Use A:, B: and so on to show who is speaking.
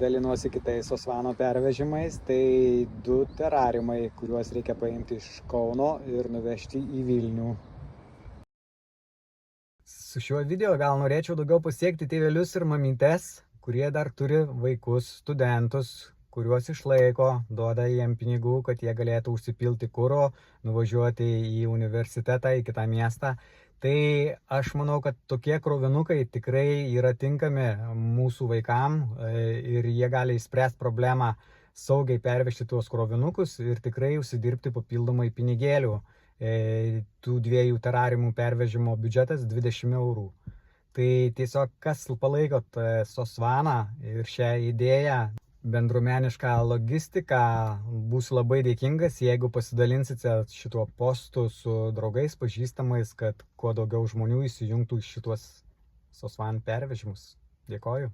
A: dalinuosi kitais Sosvano pervežimais, tai 2 terariumai, kuriuos reikia paimti iš Kauno ir nuvežti į Vilnių. Su šiuo video gal norėčiau daugiau pasiekti tėvelius ir mamytes, kurie dar turi vaikus, studentus, kuriuos išlaiko, duoda jiem pinigų, kad jie galėtų užsipilti kuro, nuvažiuoti į universitetą, į kitą miestą. Tai aš manau, kad tokie krovinukai tikrai yra tinkami mūsų vaikam ir jie gali išspręsti problemą saugiai pervežti tuos krovinukus ir tikrai užsidirbti papildomai pinigėlių. Tų 2 terariumų pervežimo biudžetas 20 eurų. Tai tiesiog kas palaikot Sosvaną ir šią idėją, bendruomenišką logistiką, bus labai dėkingas, jeigu pasidalinsite šituo postu su draugais, pažįstamais, kad kuo daugiau žmonių įsijungtų į šituos Sosvan pervežimus. Dėkoju.